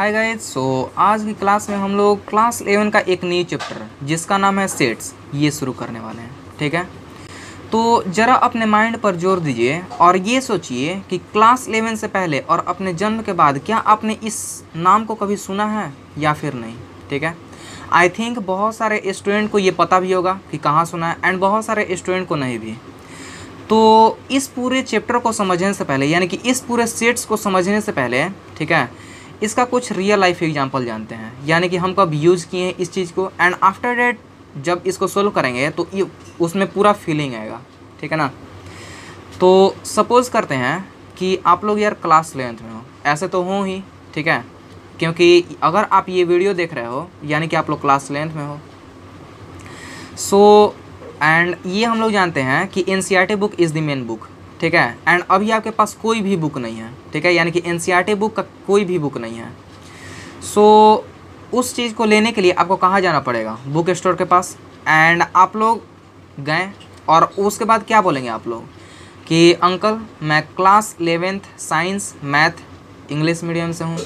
Hi guys. आज की class में हम लोग क्लास 11 का एक न्यू चैप्टर जिसका नाम है सेट्स ये शुरू करने वाले हैं। ठीक है, तो ज़रा अपने माइंड पर जोर दीजिए और ये सोचिए कि क्लास 11 से पहले और अपने जन्म के बाद क्या आपने इस नाम को कभी सुना है या फिर नहीं। ठीक है, आई थिंक बहुत सारे स्टूडेंट को ये पता भी होगा कि कहाँ सुना है एंड बहुत सारे स्टूडेंट को नहीं भी। तो इस पूरे चैप्टर को समझने से पहले यानी कि इस पूरे सेट्स को समझने से पहले, ठीक है, इसका कुछ रियल लाइफ एग्जांपल जानते हैं, यानी कि हम कब यूज़ किए हैं इस चीज़ को एंड आफ्टर डेट जब इसको सोल्व करेंगे तो ये उसमें पूरा फीलिंग आएगा। ठीक है ना। तो सपोज़ करते हैं कि आप लोग यार क्लास 11th में हो, ऐसे तो हो ही। ठीक है, क्योंकि अगर आप ये वीडियो देख रहे हो यानी कि आप लोग क्लास 11th में हो। सो एंड ये हम लोग जानते हैं कि NCERT book is the main book. ठीक है, एंड अभी आपके पास कोई भी बुक नहीं है। ठीक है, यानी कि NCERT बुक का कोई भी बुक नहीं है। सो उस चीज़ को लेने के लिए आपको कहाँ जाना पड़ेगा? बुक स्टोर के पास। एंड आप लोग गए और उसके बाद क्या बोलेंगे आप लोग कि अंकल मैं class 11th science math English medium से हूँ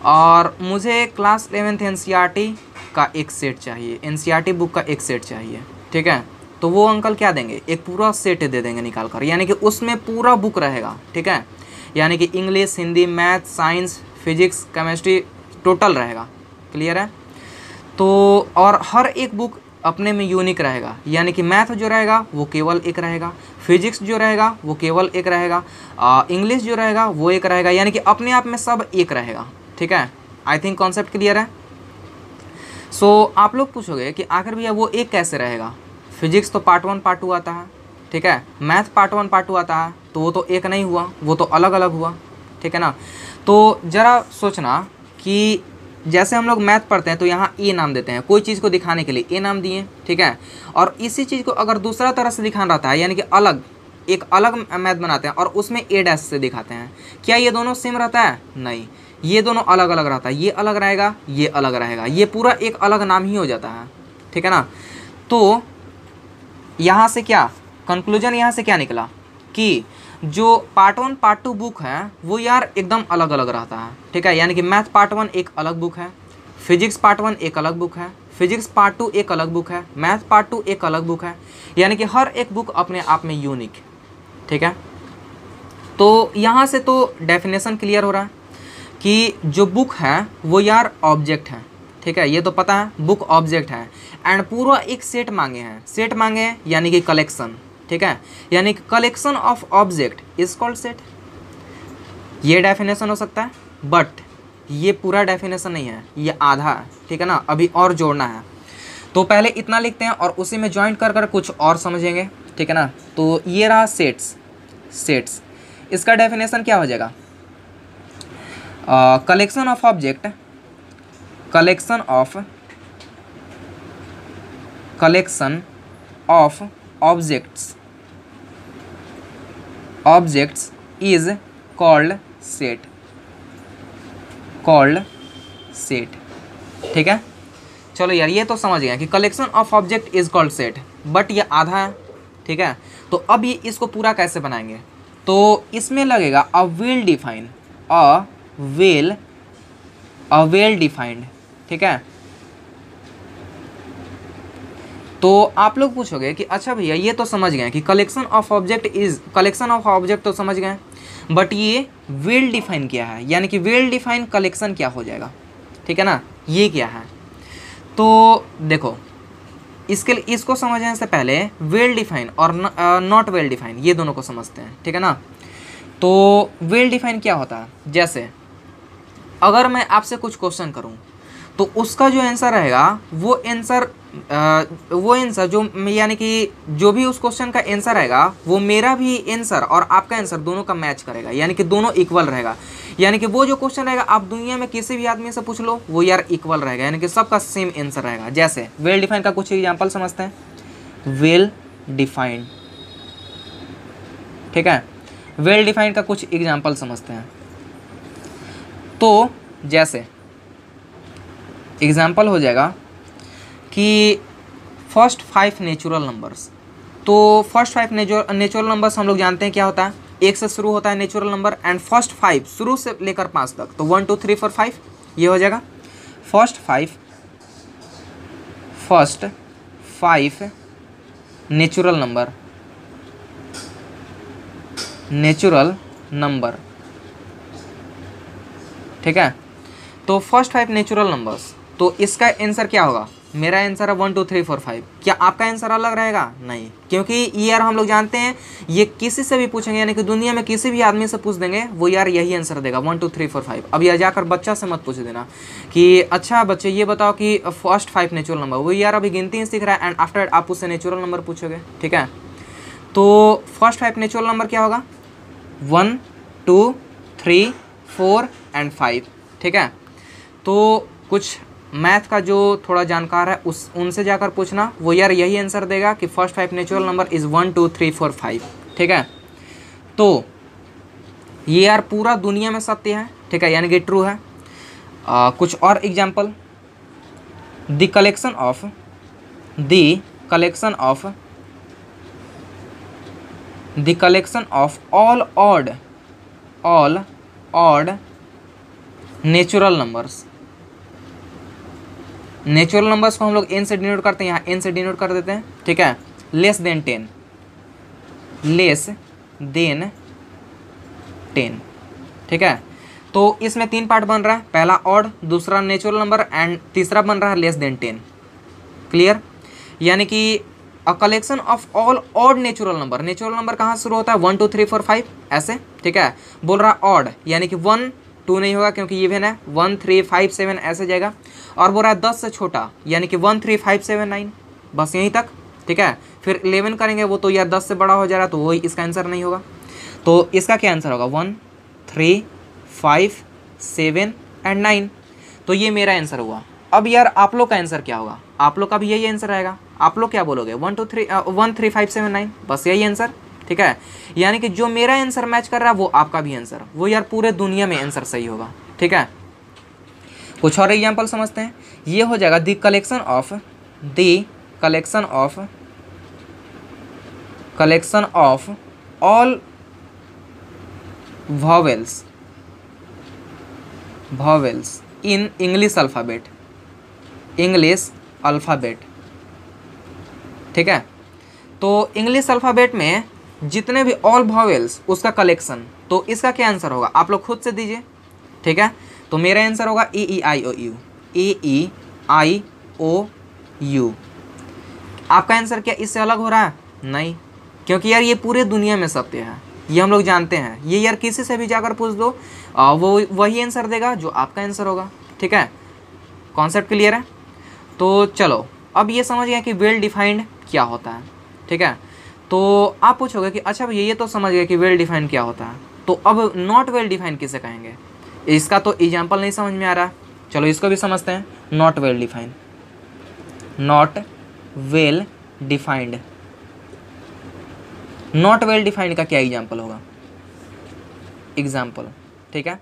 और मुझे क्लास 11th NCERT का एक सेट चाहिए, NCERT बुक का एक सेट चाहिए। ठीक है, तो वो अंकल क्या देंगे? एक पूरा सेट दे देंगे निकाल कर, यानी कि उसमें पूरा बुक रहेगा। ठीक है, यानी कि English, Hindi, math, science, physics, chemistry total रहेगा। क्लियर है? तो और हर एक बुक अपने में यूनिक रहेगा, यानी कि मैथ जो रहेगा वो केवल एक रहेगा, फिजिक्स जो रहेगा वो केवल एक रहेगा, इंग्लिश जो रहेगा वो एक रहेगा, यानी कि अपने आप में सब एक रहेगा। ठीक है, आई थिंक कॉन्सेप्ट क्लियर है। सो आप लोग पूछोगे कि आखिर भैया वो एक कैसे रहेगा? फिजिक्स तो पार्ट 1 पार्ट 2 आता है। ठीक है, मैथ पार्ट 1 पार्ट 2 आता है, तो वो तो एक नहीं हुआ, वो तो अलग अलग हुआ। ठीक है ना। तो ज़रा सोचना कि जैसे हम लोग मैथ पढ़ते हैं तो यहाँ ए नाम देते हैं, कोई चीज़ को दिखाने के लिए ए नाम दिए। ठीक है, और इसी चीज़ को अगर दूसरा तरह से दिखाना रहता है यानी कि अलग एक अलग मैथ बनाते हैं और उसमें ए डैश से दिखाते हैं, क्या ये दोनों सेम रहता है? नहीं, ये दोनों अलग अलग रहता है। ये अलग रहेगा, ये अलग रहेगा, ये पूरा एक अलग नाम ही हो जाता है। ठीक है ना। तो यहाँ से क्या कंक्लूजन, यहाँ से क्या निकला कि जो पार्ट 1 पार्ट 2 बुक है वो यार एकदम अलग अलग रहता है। ठीक है, यानी कि मैथ पार्ट 1 एक अलग बुक है, फिजिक्स पार्ट 1 एक अलग बुक है, फिजिक्स पार्ट 2 एक अलग बुक है, मैथ पार्ट 2 एक अलग बुक है, यानी कि हर एक बुक अपने आप में यूनिक। ठीक है, तो यहाँ से तो डेफिनेशन क्लियर हो रहा है कि जो बुक है वो यार ऑब्जेक्ट है। ठीक है, ये तो पता है बुक ऑब्जेक्ट है एंड पूरा एक सेट मांगे हैं, सेट मांगे हैं यानी कि कलेक्शन। ठीक है, यानी कि collection of object is called set. ये डेफिनेशन हो सकता है, बट ये पूरा डेफिनेशन नहीं है, ये आधा है। ठीक है ना, अभी और जोड़ना है। तो पहले इतना लिखते हैं और उसी में ज्वाइंट कर कर कुछ और समझेंगे। ठीक है ना। तो ये रहा सेट्स। सेट्स इसका डेफिनेशन क्या हो जाएगा? Collection of object, collection of objects is called set। ठीक है, चलो यार ये तो समझ गए कि collection of object is called set, but ये आधा है। ठीक है, तो अब ये इसको पूरा कैसे बनाएंगे? तो इसमें लगेगा अ वेल डिफाइंड। ठीक है, तो आप लोग पूछोगे कि अच्छा भैया ये तो समझ गए कि कलेक्शन ऑफ ऑब्जेक्ट तो समझ गए, बट ये वेल डिफाइन क्या है, यानी कि वेल डिफाइन कलेक्शन क्या हो जाएगा? ठीक है ना, ये क्या है? तो देखो इसके लिए इसको समझने से पहले वेल डिफाइन और नॉट वेल डिफाइन ये दोनों को समझते हैं। ठीक है ना। तो वेल डिफाइन क्या होता है? जैसे अगर मैं आपसे कुछ क्वेश्चन करूं तो उसका जो आंसर रहेगा वो आंसर जो यानी कि जो भी उस क्वेश्चन का आंसर रहेगा वो मेरा भी आंसर और आपका आंसर दोनों का मैच करेगा, यानी कि दोनों इक्वल रहेगा। यानी कि वो जो क्वेश्चन रहेगा आप दुनिया में किसी भी आदमी से पूछ लो वो यार इक्वल रहेगा, यानी कि सबका सेम आंसर रहेगा। जैसे वेल डिफाइंड का कुछ एग्जाम्पल समझते हैं। वेल डिफाइंड, ठीक है, वेल डिफाइंड का कुछ एग्जाम्पल समझते हैं। तो जैसे एग्जाम्पल हो जाएगा कि फर्स्ट 5 नेचुरल नंबर्स। तो फर्स्ट 5 नेचुरल नंबर्स हम लोग जानते हैं क्या होता है, 1 से शुरू होता है नेचुरल नंबर एंड फर्स्ट 5 शुरू से लेकर 5 तक, तो 1 2 3 4 5 ये हो जाएगा फर्स्ट फाइव नेचुरल नंबर, ठीक है। तो फर्स्ट 5 नेचुरल नंबर्स, तो इसका आंसर क्या होगा? मेरा आंसर है 1 2 3 4 5। क्या आपका आंसर अलग रहेगा? नहीं, क्योंकि ईयर हम लोग जानते हैं ये किसी से भी पूछेंगे, यानी कि दुनिया में किसी भी आदमी से पूछ देंगे वो यार यही आंसर देगा 1 2 3 4 5। अब यह जाकर बच्चा से मत पूछ देना कि अच्छा बच्चे ये बताओ कि फर्स्ट 5 नेचुरल नंबर, वो यार अभी गिनती ही सीख रहा है एंड आफ्टर आप उससे नेचुरल नंबर पूछोगे, ठीक है। तो फर्स्ट 5 नेचुरल नंबर क्या होगा? 1 2 3 4 एंड 5, ठीक है। तो कुछ मैथ का जो थोड़ा जानकार है उनसे जाकर पूछना, वो यार यही आंसर देगा कि फर्स्ट 5 नेचुरल नंबर इज़ 1 2 3 4 5, ठीक है। तो ये यार पूरा दुनिया में सत्य है, ठीक है, यानी कि ट्रू है। कुछ और example, the collection of all odd natural numbers को हम लोग n से डिनोट करते हैं, यहाँ n से डिनोट कर देते हैं, ठीक है। लेस देन 10, ठीक है। तो इसमें 3 पार्ट बन रहा है, पहला ऑड, दूसरा नेचुरल नंबर एंड तीसरा बन रहा है लेस देन 10। क्लियर? यानी कि a collection of all odd natural number कहाँ शुरू होता है? 1 2 3 4 5 ऐसे, ठीक है। बोल रहा ऑड यानी कि 1 2 नहीं होगा क्योंकि इवन है, 1 3 5 7 ऐसे जाएगा। और बोल रहा है 10 से छोटा यानी कि 1 3 5 7 9, बस यहीं तक, ठीक है। फिर 11 करेंगे वो तो यार 10 से बड़ा हो जा रहा है, तो वही इसका आंसर नहीं होगा। तो इसका क्या आंसर होगा? 1 3 5 7 एंड 9। तो ये मेरा आंसर हुआ। अब यार आप लोग का आंसर क्या होगा? आप लोग का भी यही आंसर आएगा। आप लोग क्या बोलोगे? 1 3 5 7 9, बस यही आंसर, ठीक है। यानी कि जो मेरा आंसर मैच कर रहा है वो आपका भी आंसर, वो यार पूरे दुनिया में आंसर सही होगा, ठीक है। कुछ और एग्जाम्पल समझते हैं। ये हो जाएगा the collection of all vowels in English alphabet, ठीक है। तो इंग्लिश अल्फ़ाबेट में जितने भी ऑल वॉवेल्स उसका कलेक्शन, तो इसका क्या आंसर होगा? आप लोग खुद से दीजिए, ठीक है। तो मेरा आंसर होगा AEIOU। आपका आंसर क्या इससे अलग हो रहा है? नहीं, क्योंकि यार ये पूरे दुनिया में सत्य है, ये हम लोग जानते हैं। ये यार किसी से भी जाकर पूछ दो वो वही आंसर देगा जो आपका आंसर होगा, ठीक है। कॉन्सेप्ट क्लियर है? तो चलो अब ये समझ गए कि वेल डिफाइंड क्या होता है, ठीक है। तो आप पूछोगे कि अच्छा भैया ये तो समझ गए कि वेल डिफाइंड क्या होता है, तो अब नॉट वेल डिफाइंड किसे कहेंगे? इसका तो एग्जाम्पल नहीं समझ में आ रहा, चलो इसको भी समझते हैं। नॉट वेल डिफाइंड का क्या एग्जाम्पल होगा? ठीक है,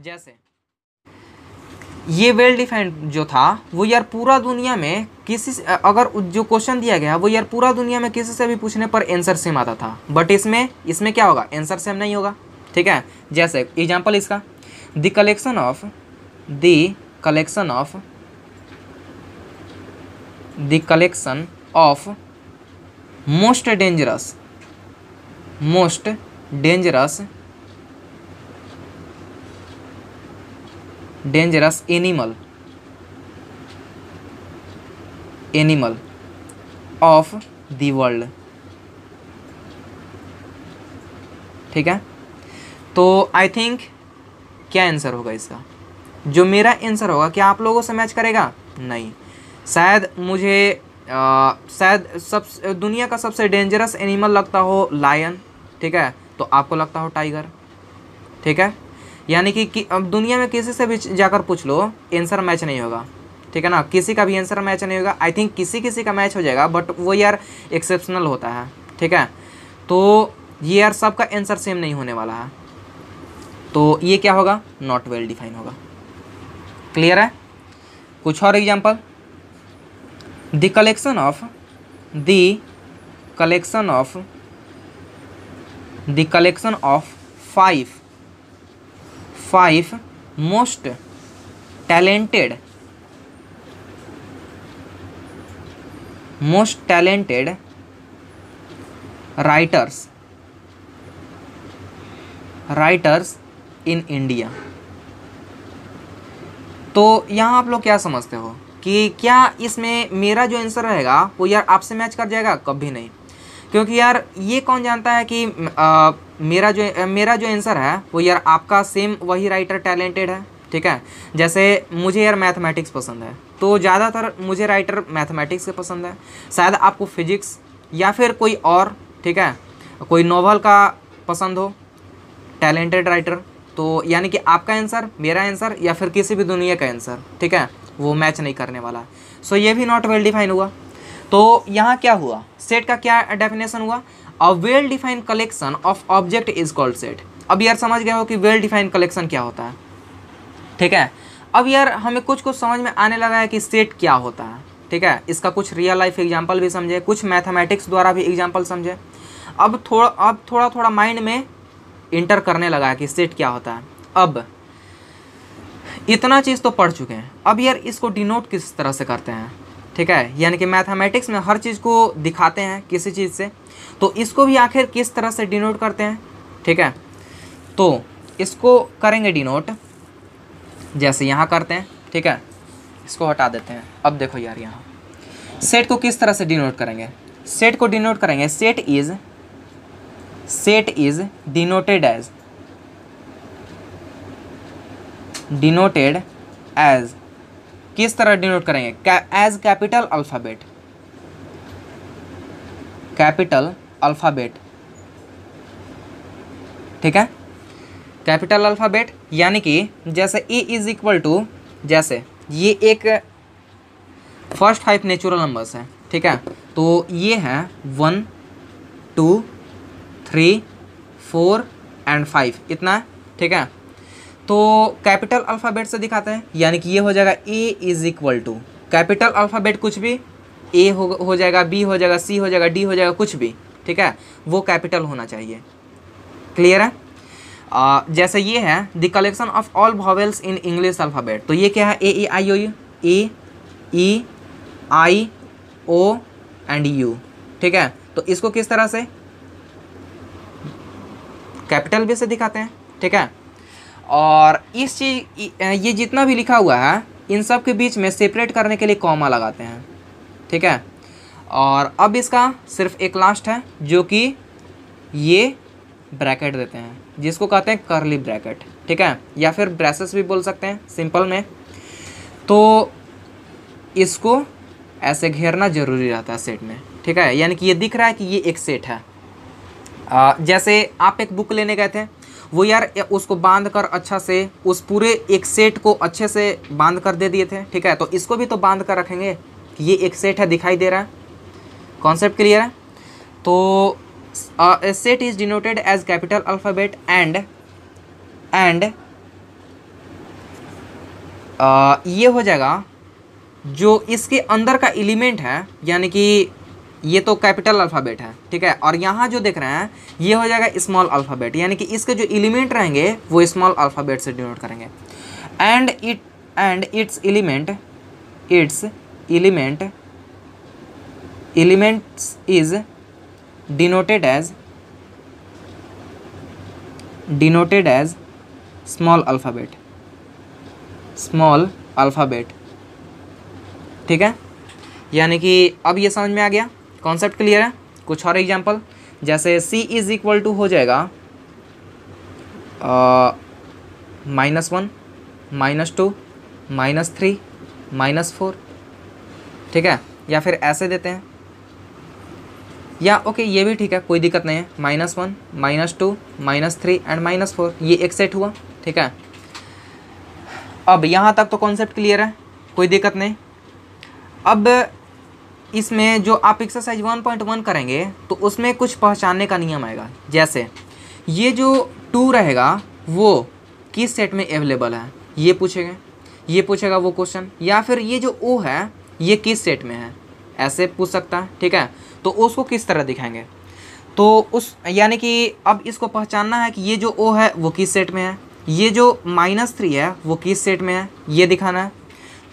जैसे ये वेल डिफाइंड जो था वो यार पूरा दुनिया में किसी से, अगर जो क्वेश्चन दिया गया वो यार पूरा दुनिया में किसी से भी पूछने पर आंसर सेम आता था, बट इसमें क्या होगा? आंसर सेम नहीं होगा, ठीक है। जैसे एग्जांपल इसका, the collection of most dangerous animal of the world, ठीक है। तो आई थिंक क्या आंसर होगा इसका? जो मेरा आंसर होगा क्या आप लोगों से मैच करेगा? नहीं, शायद मुझे दुनिया का सबसे डेंजरस एनिमल लगता हो लायन, ठीक है, तो आपको लगता हो टाइगर, ठीक है। यानी कि अब दुनिया में किसी से भी जाकर पूछ लो आंसर मैच नहीं होगा, ठीक है ना। किसी का भी आंसर मैच नहीं होगा। आई थिंक किसी का मैच हो जाएगा, बट वो यार एक्सेप्शनल होता है, ठीक है। तो ये यार सबका आंसर सेम नहीं होने वाला है, तो ये क्या होगा? नॉट वेल डिफाइन होगा। क्लियर है? कुछ और example, the collection of 5 most talented writers in India. तो यहाँ आप लोग क्या समझते हो कि क्या इसमें मेरा जो आंसर रहेगा वो यार आपसे मैच कर जाएगा? कभी नहीं, क्योंकि यार ये कौन जानता है कि मेरा जो आंसर है वो यार आपका सेम वही राइटर टैलेंटेड है। ठीक है, जैसे मुझे यार मैथमेटिक्स पसंद है तो ज़्यादातर मुझे राइटर मैथमेटिक्स से पसंद है, शायद आपको फिजिक्स या फिर कोई और, ठीक है, कोई नॉवल का पसंद हो टैलेंटेड राइटर। तो यानी कि आपका आंसर, मेरा आंसर या फिर किसी भी दुनिया का आंसर, ठीक है, वो मैच नहीं करने वाला। सो ये भी नॉट वेल डिफाइन हुआ। तो यहाँ क्या हुआ, सेट का क्या डेफिनेशन हुआ? A well define collection of object is called set. अब यार समझ गए हो कि वेल डिफाइन कलेक्शन क्या होता है। ठीक है, अब यार हमें कुछ समझ में आने लगा है कि सेट क्या होता है। ठीक है, इसका कुछ रियल लाइफ एग्जांपल भी समझे, कुछ मैथमेटिक्स द्वारा भी एग्जांपल समझे। अब थोड़ा माइंड में इंटर करने लगा है कि सेट क्या होता है। अब इतना चीज़ तो पढ़ चुके हैं, अब यार इसको डिनोट किस तरह से करते हैं। ठीक है, यानी कि मैथमेटिक्स में हर चीज़ को दिखाते हैं किसी चीज़ से, तो इसको भी आखिर किस तरह से डिनोट करते हैं। ठीक है, तो इसको करेंगे डिनोट, जैसे यहाँ करते हैं। ठीक है, इसको हटा देते हैं। अब देखो यार, यहाँ सेट को किस तरह से डिनोट करेंगे? सेट को डिनोट करेंगे, सेट इज डिनोटेड एज, किस तरह डिनोट करेंगे? As capital alphabet. ठीक है, कैपिटल अल्फ़ाबेट, यानी कि जैसे ए इज इक्वल टू, जैसे ये एक फर्स्ट 5 नेचुरल नंबर्स है। ठीक है, तो ये है 1 2 3 4 एंड 5, इतना है। ठीक है, तो कैपिटल अल्फ़ाबेट से दिखाते हैं, यानी कि ये हो जाएगा A is equal to capital alphabet कुछ भी, ए हो जाएगा, बी हो जाएगा, सी हो जाएगा, डी हो जाएगा, कुछ भी। ठीक है, वो कैपिटल होना चाहिए। क्लियर है? जैसे ये है the collection of all vowels in English alphabet, तो ये क्या है? A I O U, A E I O and U. ठीक है, तो इसको किस तरह से? कैपिटल भी से दिखाते हैं। ठीक है, और इस चीज़, ये जितना भी लिखा हुआ है इन सब के बीच में सेपरेट करने के लिए कॉमा लगाते हैं। ठीक है, और अब इसका सिर्फ एक लास्ट है जो कि ये ब्रैकेट देते हैं, जिसको कहते हैं कर्ली ब्रैकेट। ठीक है, या फिर ब्रेसेस भी बोल सकते हैं सिंपल में। तो इसको ऐसे घेरना ज़रूरी रहता है सेट में। ठीक है, यानी कि ये दिख रहा है कि ये एक सेट है। जैसे आप एक बुक लेने गए थे, वो यार उसको बांध कर अच्छा से, उस पूरे एक सेट को अच्छे से बांध कर दे दिए थे। ठीक है, तो इसको भी तो बांध कर रखेंगे कि ये एक सेट है, दिखाई दे रहा है। कॉन्सेप्ट क्लियर है? तो a set is denoted as capital alphabet and ये हो जाएगा जो इसके अंदर का एलिमेंट है, यानी कि ये तो कैपिटल अल्फ़ाबेट है। ठीक है, और यहाँ जो देख रहे हैं ये हो जाएगा स्मॉल अल्फ़ाबेट, यानी कि इसके जो एलिमेंट रहेंगे वो स्मॉल अल्फ़ाबेट से डिनोट करेंगे। And it's elements is denoted as small alphabet। ठीक है, यानी कि अब ये समझ में आ गया, कॉन्सेप्ट क्लियर है। कुछ और एग्जांपल, जैसे c इज इक्वल टू हो जाएगा -1 -2 -3 -4। ठीक है, या फिर ऐसे देते हैं, या ओके ये भी ठीक है, कोई दिक्कत नहीं है। -1 -2 -3 एंड -4, ये एक सेट हुआ। ठीक है, अब यहाँ तक तो कॉन्सेप्ट क्लियर है, कोई दिक्कत नहीं। अब इसमें जो आप एक्सरसाइज 1.1 करेंगे तो उसमें कुछ पहचानने का नियम आएगा। जैसे ये जो 2 रहेगा वो किस सेट में अवेलेबल है, ये पूछेगा वो क्वेश्चन। या फिर ये जो O है ये किस सेट में है, ऐसे पूछ सकता है। ठीक है, तो उसको किस तरह दिखाएंगे? तो उस यानी कि अब इसको पहचानना है कि ये जो O है वो किस सेट में है। ये जो -3 है वो किस सेट में है ये दिखाना है।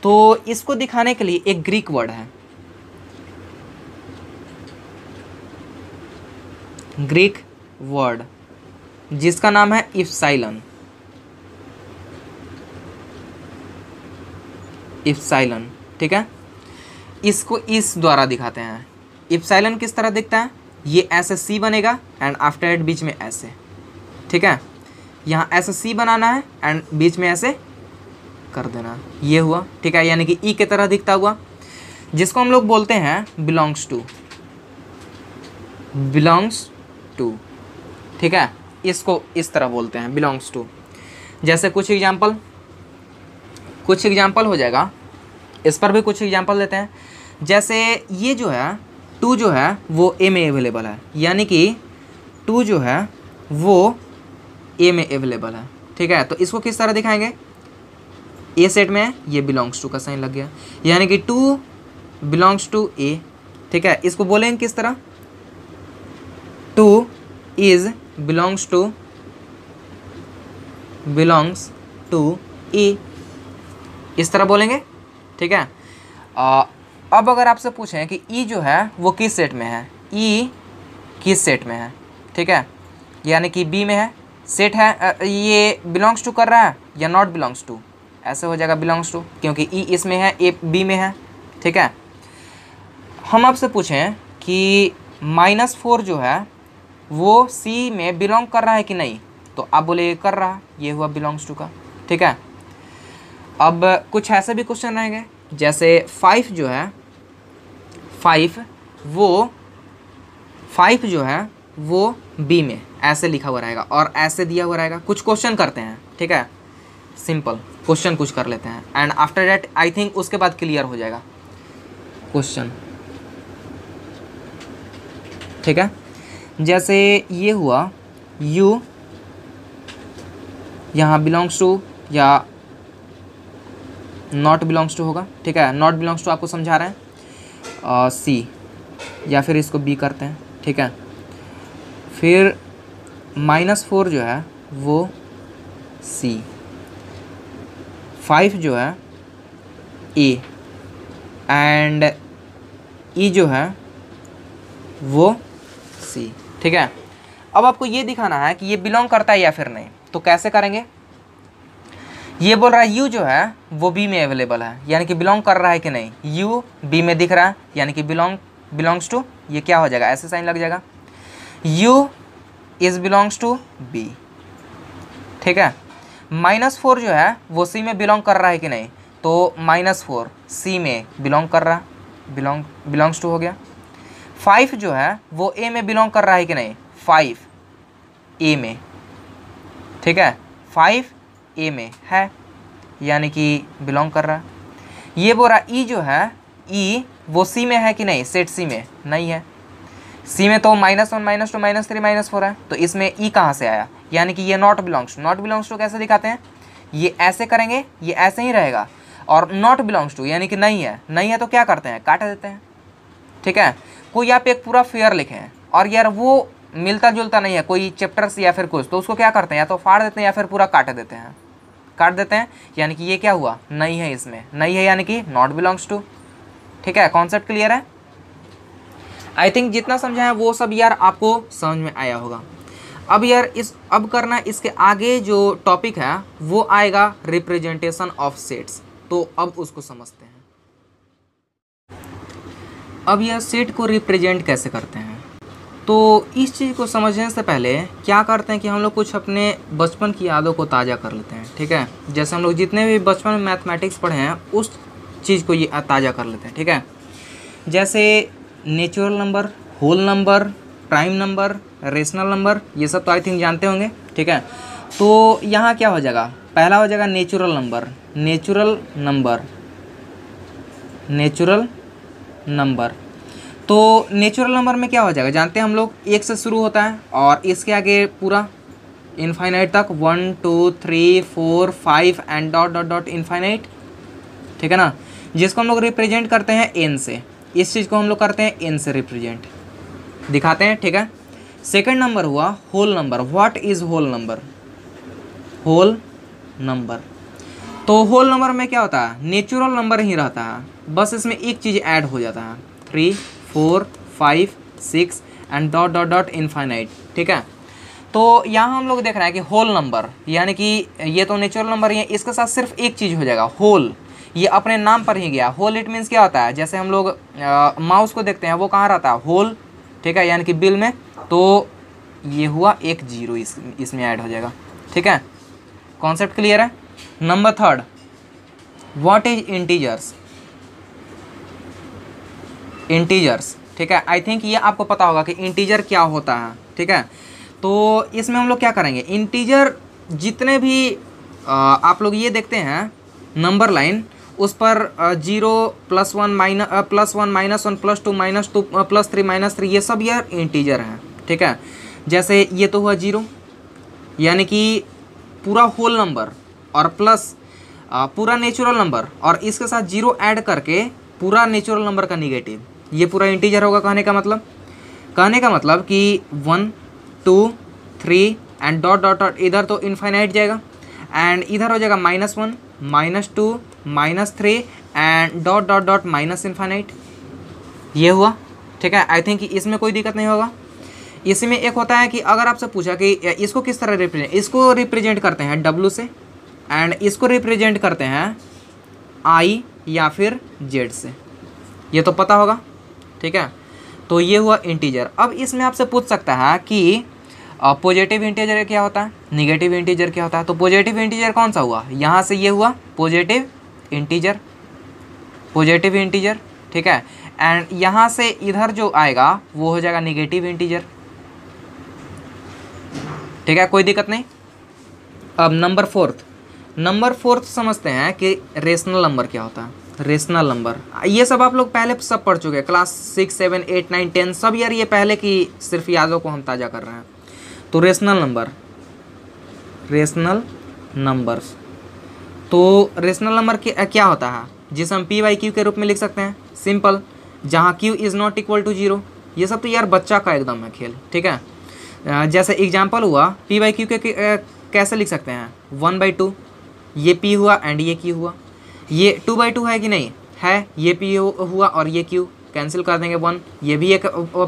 तो इसको दिखाने के लिए एक ग्रीक वर्ड है, ग्रीक वर्ड जिसका नाम है इप्साइलन। इप्साइलन, ठीक है, इसको इस द्वारा दिखाते हैं। इप्साइलन किस तरह दिखता है, ये ऐसे सी बनेगा एंड आफ्टर एट बीच में ऐसे, ठीक है, यहाँ ऐसे सी बनाना है एंड बीच में ऐसे कर देना, ये हुआ, ठीक है, यानी कि ई की तरह दिखता हुआ, जिसको हम लोग बोलते हैं बिलोंग्स टू, बिलोंग्स टू, ठीक है, इसको इस तरह बोलते हैं बिलोंग्स टू। जैसे कुछ एग्जाम्पल हो जाएगा, इस पर भी कुछ एग्जाम्पल देते हैं। जैसे ये जो है टू जो है वो ए में अवेलेबल है, यानी कि टू जो है वो ए में अवेलेबल है, ठीक है, तो इसको किस तरह दिखाएंगे, ए सेट में है, ये बिलोंग्स टू का साइन लग गया, यानी कि टू बिलोंग्स टू ए, ठीक है, इसको बोलेंगे किस तरह, टू इज बिलोंग्स टू ए, इस तरह बोलेंगे, ठीक है। अब अगर आपसे पूछें कि ई जो है वो किस सेट में है, ई किस सेट में है, ठीक है, यानी कि बी में है, सेट है, ये बिलोंग्स टू कर रहा है या नॉट बिलोंग्स टू, ऐसे हो जाएगा बिलोंग्स टू, क्योंकि ई इसमें है, ए बी में है, ठीक है। हम आपसे पूछें कि -4 जो है वो सी में बिलोंग कर रहा है कि नहीं, तो आप बोले कर रहा, ये हुआ बिलोंग्स टू का, ठीक है। अब कुछ ऐसे भी क्वेश्चन रहेंगे, जैसे 5 जो है, 5 जो है वो बी में ऐसे लिखा हुआ रहेगा और ऐसे दिया हुआ रहेगा। कुछ क्वेश्चन करते हैं, ठीक है, सिंपल क्वेश्चन कुछ कर लेते हैं and after that I think उसके बाद क्लियर हो जाएगा क्वेश्चन, ठीक है। जैसे ये हुआ यू, यहाँ बिलोंग्स टू या नॉट बिलोंग्स टू होगा, ठीक है, नॉट बिलोंग्स टू आपको समझा रहे हैं, सी या फिर इसको बी करते हैं, ठीक है। फिर -4 जो है वो सी, 5 जो है ए एंड ई जो है वो सी, ठीक है। अब आपको ये दिखाना है कि ये बिलोंग करता है या फिर नहीं, तो कैसे करेंगे, ये बोल रहा है यू जो है वो बी में अवेलेबल है, यानी कि बिलोंग कर रहा है कि नहीं, यू बी में दिख रहा है, यानी कि बिलोंग्स टू, ये क्या हो जाएगा, ऐसे साइन लग जाएगा, U is belongs to B, ठीक है। -4 जो है वो सी में बिलोंग कर रहा है कि नहीं, तो -4 सी में बिलोंग कर रहा, बिलोंग्स टू हो गया। 5 जो है वो ए में बिलोंग कर रहा है कि नहीं, 5 ए में, ठीक है, 5 ए में है, यानी कि बिलोंग कर रहा। ये बोल रहा ई जो है, ई वो सी में है कि नहीं, सेट सी में नहीं है, सी में तो -1 -2 -3 -4 है, तो इसमें ई कहाँ से आया, यानी कि ये नॉट बिलोंग्स टू कैसे दिखाते हैं, ये ऐसे करेंगे, ये ऐसे ही रहेगा, और नॉट बिलोंग्स टू यानी कि नहीं है तो क्या करते हैं, काट देते हैं, ठीक है। कोई आप एक पूरा फेयर लिखें और यार वो मिलता जुलता नहीं है कोई चैप्टर्स या फिर कुछ, तो उसको क्या करते हैं, या तो फाड़ देते हैं या फिर पूरा काट देते हैं, यानी कि ये क्या हुआ, नहीं है, इसमें नहीं है यानी कि नॉट बिलोंग्स टू, ठीक है। कॉन्सेप्ट क्लियर है, आई थिंक जितना समझा है वो सब यार आपको समझ में आया होगा। अब यार अब करना इसके आगे जो टॉपिक है वो आएगा रिप्रेजेंटेशन ऑफ सेट्स, तो अब उसको समझते हैं। अब यह सेट को रिप्रेजेंट कैसे करते हैं, तो इस चीज़ को समझने से पहले क्या करते हैं कि हम लोग कुछ अपने बचपन की यादों को ताज़ा कर लेते हैं, ठीक है। जैसे हम लोग जितने भी बचपन में मैथमेटिक्स पढ़े हैं उस चीज़ को ये ताज़ा कर लेते हैं, ठीक है। जैसे natural number, whole number, prime number, rational number, ये सब तो आई थिंक जानते होंगे, ठीक है। तो यहाँ क्या हो जाएगा, पहला हो जाएगा नेचुरल नंबर। तो नेचुरल नंबर में क्या हो जाएगा, जानते हैं हम लोग, 1 से शुरू होता है और इसके आगे पूरा इनफाइनाइट तक, 1 2 3 4 5 and dot dot dot infinite, ठीक है ना, जिसको हम लोग रिप्रेजेंट करते हैं n से, इस चीज़ को हम लोग करते हैं n से रिप्रेजेंट दिखाते हैं, ठीक है। सेकंड नंबर हुआ whole number. What is whole number, whole number. तो होल नंबर में क्या होता है, नेचुरल नंबर ही रहता है, बस इसमें एक चीज़ ऐड हो जाता है, 3 4 5 6 and dot dot dot infinite. ठीक है, तो यहाँ हम लोग देख रहे हैं कि होल नंबर यानी कि ये तो नेचुरल नंबर ही है, इसके साथ सिर्फ एक चीज़ हो जाएगा, होल। ये अपने नाम पर ही गया, होल इट मीन्स क्या होता है, जैसे हम लोग माउस को देखते हैं वो कहाँ रहता है, होल। ठीक है, यानी कि बिल में, तो ये हुआ एक जीरो इसमें ऐड हो जाएगा। ठीक है, कॉन्सेप्ट क्लियर है। Number third, what is integers. Integers, ठीक है, आई थिंक ये आपको पता होगा कि इंटीजर क्या होता है। ठीक है, तो इसमें हम लोग क्या करेंगे, इंटीजर जितने भी आप लोग ये देखते हैं नंबर लाइन, उस पर 0 +1 -1 +2 -2 +3 -3 ये सब यार इंटीजर हैं। ठीक है, जैसे ये तो हुआ 0 यानी कि पूरा होल नंबर और प्लस पूरा नेचुरल नंबर और इसके साथ 0 ऐड करके पूरा नेचुरल नंबर का निगेटिव, ये पूरा इंटीजर होगा। कहने का मतलब कि 1 2 3 एंड डॉट डॉट डॉट, इधर तो इनफाइनाइट जाएगा एंड इधर हो जाएगा -1 -2 -3 and dot dot dot minus infinite, ये हुआ। ठीक है, आई थिंक इसमें कोई दिक्कत नहीं होगा। इसमें एक होता है कि अगर आपसे पूछा कि इसको किस तरह रिप्रेजेंट, इसको रिप्रेजेंट करते हैं W से एंड इसको रिप्रेजेंट करते हैं I या फिर Z से, ये तो पता होगा। ठीक है, तो ये हुआ इंटीजर। अब इसमें आपसे पूछ सकता है कि पॉजिटिव इंटीजर क्या होता है, निगेटिव इंटीजर क्या होता है। तो पॉजिटिव इंटीजर कौन सा हुआ, यहाँ से ये हुआ पॉजिटिव इंटीजर। ठीक है, एंड यहाँ से इधर जो आएगा वो हो जाएगा निगेटिव इंटीजर। ठीक है, कोई दिक्कत नहीं। अब नंबर फोर्थ समझते हैं कि रेशनल नंबर क्या होता है। रेशनल नंबर ये सब आप लोग पहले सब पढ़ चुके हैं, क्लास 6 7 8 9 10 सब यार, ये पहले की सिर्फ यादों को हम ताज़ा कर रहे हैं। तो रेशनल नंबर्स, तो रेशनल नंबर क्या होता है, जिसे हम P/Q के रूप में लिख सकते हैं, सिंपल, जहाँ Q is not equal to 0। ये सब तो यार बच्चा का एकदम है खेल। ठीक है, जैसे एग्जाम्पल हुआ P/Q के कैसे लिख सकते हैं, 1/2, ये P हुआ एंड ये Q हुआ, ये 2/2 है कि नहीं है, ये P हुआ और ये Q, कैंसिल कर देंगे 1, ये भी एक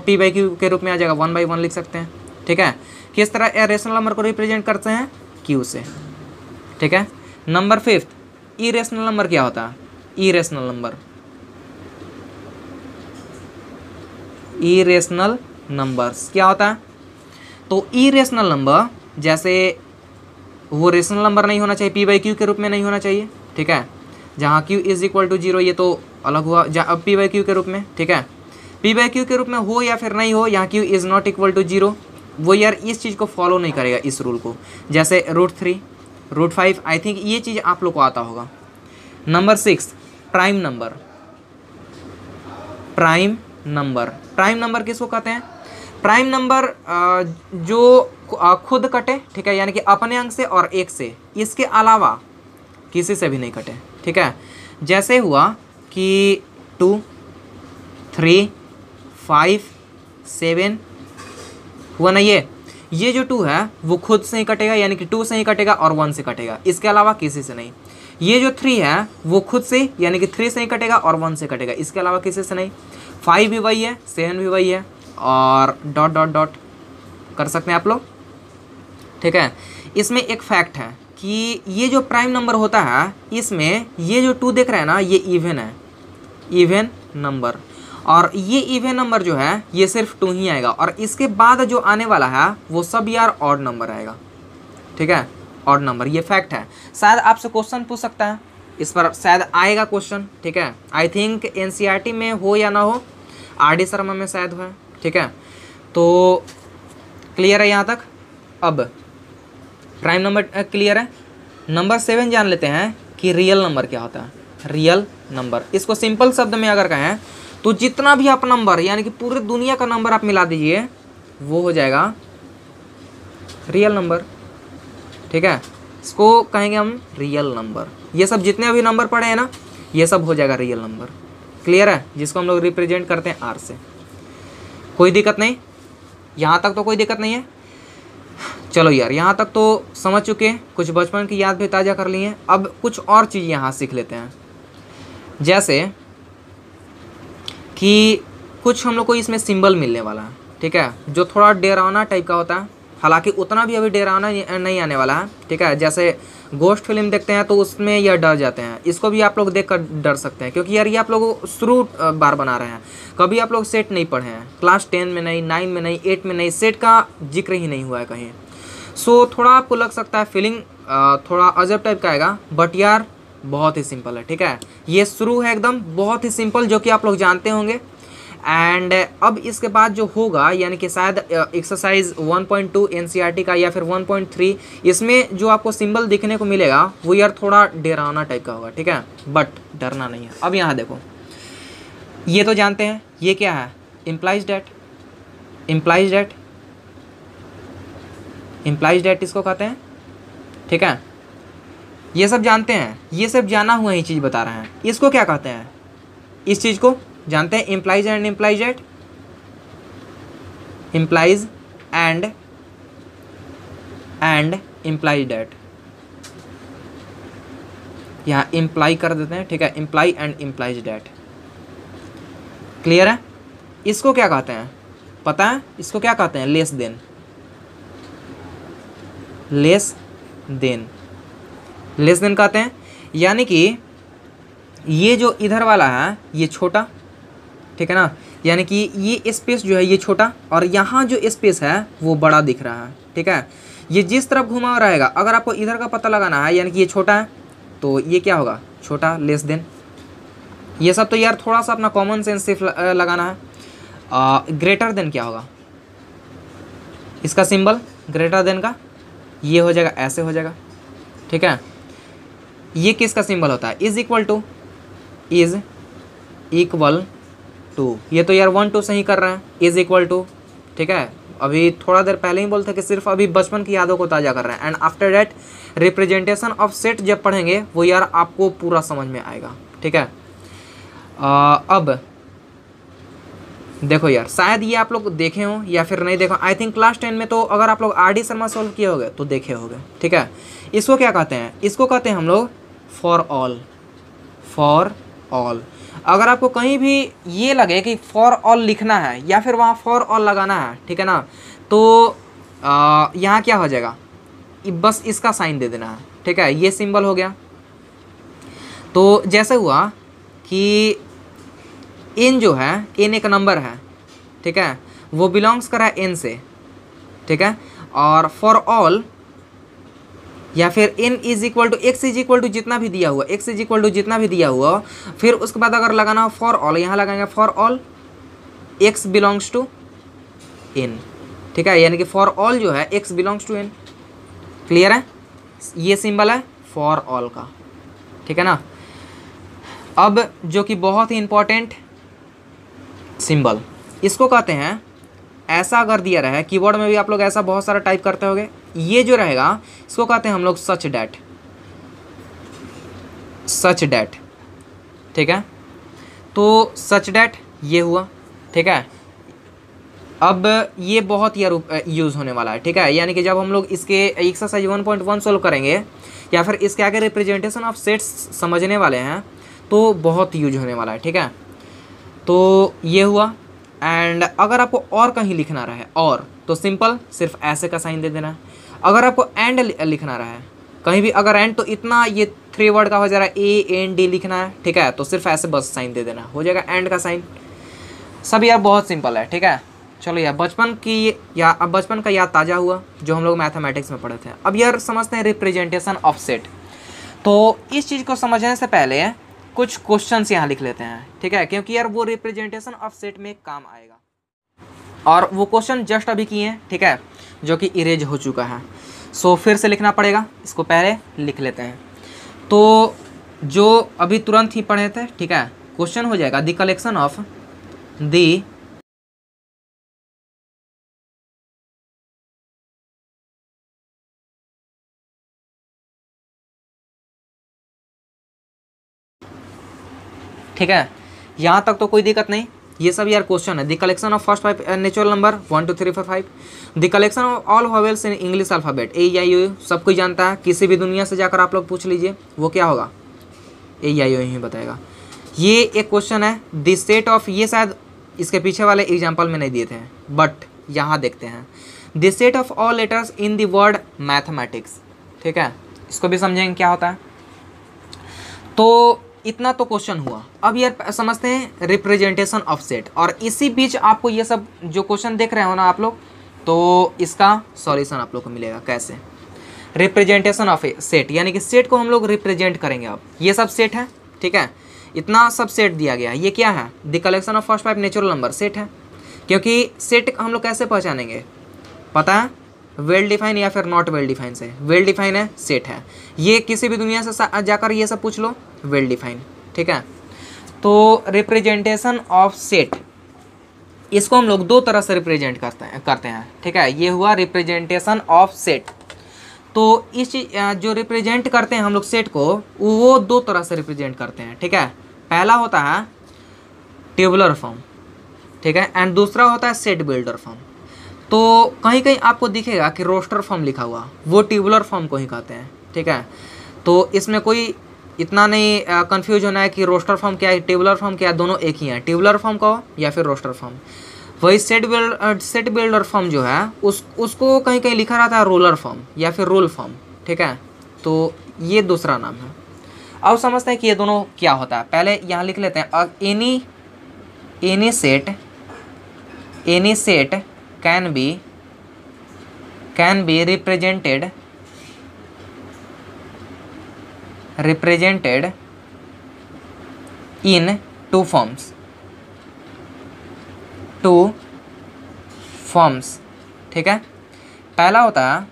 P/Q के रूप में आ जाएगा, 1/1 लिख सकते हैं। ठीक है, किस तरह रेशनल नंबर को रिप्रेजेंट करते हैं, Q से। ठीक है, नंबर 5, इरेशनल नंबर क्या होता है, इरेशनल नंबर्स क्या होता है। तो इरेशनल नंबर जैसे वो रेशनल नंबर नहीं होना चाहिए, P/Q के रूप में नहीं होना चाहिए। ठीक है, जहाँ Q इज़ इक्वल टू 0 ये तो अलग हुआ, अब P/Q के रूप में। ठीक है, P/Q के रूप में हो या फिर नहीं हो, यहाँ Q is not equal to 0, वो यार इस चीज़ को फॉलो नहीं करेगा, इस रूल को। जैसे √3 √5, आई थिंक ये चीज़ आप लोग को आता होगा। नंबर 6, प्राइम नंबर किसको कहते हैं, प्राइम नंबर जो खुद कटे। ठीक है, यानी कि अपने अंक से और एक से, इसके अलावा किसी से भी नहीं कटे। ठीक है, जैसे हुआ कि 2 3 5 7 हुआ ना, ये जो 2 है वो खुद से ही कटेगा, यानी कि 2 से ही कटेगा और 1 से कटेगा, इसके अलावा किसी से नहीं। ये जो 3 है वो खुद से, यानी कि 3 से ही कटेगा और 1 से कटेगा, इसके अलावा किसी से नहीं। 5 भी वही है, 7 भी वही है, और डॉट डॉट डॉट कर सकते हैं आप लोग। ठीक है, इसमें एक फैक्ट है कि ये जो प्राइम नंबर होता है, इसमें ये जो 2 देख रहे हैं ना, ये इवन है, इवन नंबर, और ये इवन नंबर जो है ये सिर्फ 2 ही आएगा, और इसके बाद जो आने वाला है वो सब यार ऑड नंबर आएगा। ठीक है, ऑड नंबर, ये फैक्ट है। शायद आपसे क्वेश्चन पूछ सकता है इस पर, शायद आएगा क्वेश्चन। ठीक है, आई थिंक NCERT में हो या ना हो, RD शर्मा में शायद हो। ठीक है, तो क्लियर है यहाँ तक। अब प्राइम नंबर क्लियर है। नंबर 7 जान लेते हैं कि रियल नंबर क्या होता है। रियल नंबर, इसको सिंपल शब्द में अगर कहें तो जितना भी आप नंबर, यानी कि पूरे दुनिया का नंबर आप मिला दीजिए, वो हो जाएगा रियल नंबर। ठीक है, इसको कहेंगे हम रियल नंबर। ये सब जितने भी नंबर पड़े हैं ना, ये सब हो जाएगा रियल नंबर। क्लियर है, जिसको हम लोग रिप्रेजेंट करते हैं R से। कोई दिक्कत नहीं, यहाँ तक तो कोई दिक्कत नहीं है। चलो यार, यहाँ तक तो समझ चुके हैं, कुछ बचपन की याद भी ताज़ा कर ली हैं। अब कुछ और चीज़ यहाँ सीख लेते हैं, जैसे कि कुछ हम लोग को इसमें सिंबल मिलने वाला है, ठीक है, जो थोड़ा डरावना टाइप का होता है। हालांकि उतना भी अभी डरावना नहीं आने वाला है, ठीक है। जैसे गोस्ट फिल्म देखते हैं तो उसमें यह डर जाते हैं, इसको भी आप लोग देख कर डर सकते हैं, क्योंकि यार ये आप लोग शुरू बार बना रहे हैं। कभी आप लोग सेट नहीं पढ़े हैं, क्लास 10 में नहीं, 9 में नहीं, 8 में नहीं, सेट का जिक्र ही नहीं हुआ है कहीं। सो थोड़ा आपको लग सकता है फीलिंग थोड़ा अजब टाइप का आएगा, बट यार बहुत ही सिंपल है, ठीक है। ये शुरू है एकदम बहुत ही सिंपल, जो कि आप लोग जानते होंगे। एंड अब इसके बाद जो होगा, यानी कि शायद एक्सरसाइज 1.2 एनसीईआरटी का या फिर 1.3, इसमें जो आपको सिंबल दिखने को मिलेगा वो यार थोड़ा डरावना टाइप का होगा, ठीक है, बट डरना नहीं है। अब यहाँ देखो, ये तो जानते हैं ये क्या है, implies date. Implies date, implies date इसको कहते हैं, ठीक है। ये सब जानते हैं, ये सब जाना हुआ ही चीज़ बता रहे हैं। इसको क्या कहते हैं, इस चीज़ को जानते हैं, implies and implies date. Implies and implies date, यहाँ इम्प्लाई कर देते हैं, ठीक है, imply and implies date. Clear है। इसको क्या कहते हैं पता है, इसको क्या कहते हैं, less than. Less than, less than कहते हैं, यानी कि ये जो इधर वाला है ये छोटा, ठीक है ना, यानी कि ये स्पेस जो है ये छोटा, और यहाँ जो स्पेस है वो बड़ा दिख रहा है, ठीक है। ये जिस तरफ घुमा हुआ रहेगा, अगर आपको इधर का पता लगाना है, यानी कि ये छोटा है तो ये क्या होगा, छोटा, लेस देन। ये सब तो यार थोड़ा सा अपना कॉमन सेंस सिर्फ लगाना है। ग्रेटर देन क्या होगा, इसका सिंबल ग्रेटर देन का ये हो जाएगा, ऐसे हो जाएगा, ठीक है। ये किसका सिंबल होता है, is equal to, is equal to. ये तो यार 1 2 से ही कर रहे हैं, इज इक्वल टू, ठीक है। अभी थोड़ा देर पहले ही बोलते कि सिर्फ अभी बचपन की यादों को ताज़ा कर रहे हैं। And after that representation of set जब पढ़ेंगे वो यार आपको पूरा समझ में आएगा, ठीक है। अब देखो यार, शायद ये आप लोग देखे हो या फिर नहीं देखो। आई थिंक क्लास 10 में तो अगर आप लोग आर डी शर्मा सॉल्व किए होंगे तो देखे होंगे, ठीक है। इसको क्या कहते हैं, इसको कहते हैं हम लोग फॉर ऑल। फॉर ऑल, अगर आपको कहीं भी ये लगे कि फॉर ऑल लिखना है या फिर वहाँ फॉर ऑल लगाना है, ठीक है ना, तो यहाँ क्या हो जाएगा, बस इसका साइन दे देना है, ठीक है। ये सिंबल हो गया। तो जैसे हुआ कि n जो है, n एक नंबर है, ठीक है, वो बिलोंग्स करा है n से, ठीक है। और फॉर ऑल या फिर n is equal to x is equal to जितना भी दिया हुआ, x इज इक्वल टू जितना भी दिया हुआ, फिर उसके बाद अगर लगाना हो फॉर ऑल, यहाँ लगाएंगे for all x belongs to n, ठीक है। यानी कि फॉर ऑल जो है x belongs to n। Clear है, ये सिंबल है फॉर ऑल का, ठीक है ना। अब जो कि बहुत ही इंपॉर्टेंट सिंबल, इसको कहते हैं, ऐसा अगर दिया रहा है कीबोर्ड में भी आप लोग ऐसा बहुत सारा टाइप करते होंगे, ये जो रहेगा इसको कहते हैं हम लोग सच डैट। सच डैट, ठीक है। तो सच डैट ये हुआ, ठीक है। अब ये बहुत यार यूज़ होने वाला है, ठीक है। यानी कि जब हम लोग इसके एक्सरसाइज 1.1 सोल्व करेंगे या फिर इसके आगे रिप्रेजेंटेशन ऑफ सेट्स समझने वाले हैं तो बहुत यूज होने वाला है, ठीक है। तो ये हुआ। एंड अगर आपको और कहीं लिखना रहे और, तो सिंपल सिर्फ ऐसे का साइन दे देना है। अगर आपको एंड लिखना रहा है कहीं भी, अगर एंड तो इतना ये 3 वर्ड का हो जा रहा है, AND लिखना है, ठीक है, तो सिर्फ ऐसे बस साइन दे देना, हो जाएगा एंड का साइन। सब यार बहुत सिंपल है, ठीक है। चलो यार, अब बचपन का याद ताज़ा हुआ जो हम लोग मैथमेटिक्स में पढ़े थे। अब यार समझते हैं रिप्रेजेंटेशन ऑफ सेट। तो इस चीज़ को समझने से पहले कुछ क्वेश्चंस यहाँ लिख लेते हैं, ठीक है, क्योंकि यार वो रिप्रेजेंटेशन ऑफ सेट में काम आएगा। और वो क्वेश्चन जस्ट अभी किए हैं, ठीक है, जो कि इरेज हो चुका है। सो फिर से लिखना पड़ेगा, इसको पहले लिख लेते हैं। तो जो अभी तुरंत ही पढ़े थे, ठीक है, क्वेश्चन हो जाएगा द कलेक्शन ऑफ द ठीक है, यहाँ तक तो कोई दिक्कत नहीं। ये सब यार क्वेश्चन है। The collection of first 5 natural number 1 2 3 4 5। The collection of all vowels in English alphabet A I O, सब कोई जानता है, किसी भी दुनिया से जाकर आप लोग पूछ लीजिए वो क्या होगा, ए आई ओ ही बताएगा। ये एक क्वेश्चन है। द सेट ऑफ, ये शायद इसके पीछे वाले एग्जाम्पल में नहीं दिए थे बट यहाँ देखते हैं। The set of all letters in the word mathematics, ठीक है, इसको भी समझेंगे क्या होता है। तो इतना तो क्वेश्चन हुआ। अब यार समझते हैं रिप्रेजेंटेशन ऑफ सेट, और इसी बीच आपको ये सब जो क्वेश्चन देख रहे हो ना आप लोग, तो इसका सॉल्यूशन आप लोग को मिलेगा कैसे। रिप्रेजेंटेशन ऑफ ए सेट, यानी कि सेट को हम लोग रिप्रेजेंट करेंगे। अब ये सब सेट है, ठीक है, इतना सब सेट दिया गया है। ये क्या है, the collection of first 5 natural number, set है। क्योंकि सेट हम लोग कैसे पहचानेंगे, पता है, वेल डिफाइन या फिर नॉट वेल डिफाइन से। वेल डिफाइन है, सेट है। ये किसी भी दुनिया से जाकर ये सब पूछ लो, वेल डिफाइन, ठीक है। तो रिप्रेजेंटेशन ऑफ सेट, इसको हम लोग दो तरह से रिप्रेजेंट करते हैं, ठीक है। ये हुआ रिप्रेजेंटेशन ऑफ सेट। तो इस जो रिप्रेजेंट करते हैं हम लोग सेट को, वो दो तरह से रिप्रेजेंट करते हैं, ठीक है। पहला होता है टेबुलर फॉर्म, ठीक है, एंड दूसरा होता है सेट बिल्डर फॉर्म। तो कहीं कहीं आपको दिखेगा कि रोस्टर फॉर्म लिखा हुआ, वो टेबुलर फॉर्म को ही कहते हैं, ठीक है। तो इसमें कोई इतना नहीं कंफ्यूज होना है कि रोस्टर फॉर्म क्या है, टेबुलर फॉर्म क्या है, दोनों एक ही हैं, टेबुलर फॉर्म कहो या फिर रोस्टर फॉर्म। वही सेट बिल्डर फॉर्म जो है उसको कहीं कहीं लिखा रहता है रोलर फॉर्म या फिर रोल फॉर्म, ठीक है। तो ये दूसरा नाम है। अब समझते हैं कि ये दोनों क्या होता है। पहले यहाँ लिख लेते हैं, any set can be represented in two forms, ठीक है। पहला होता है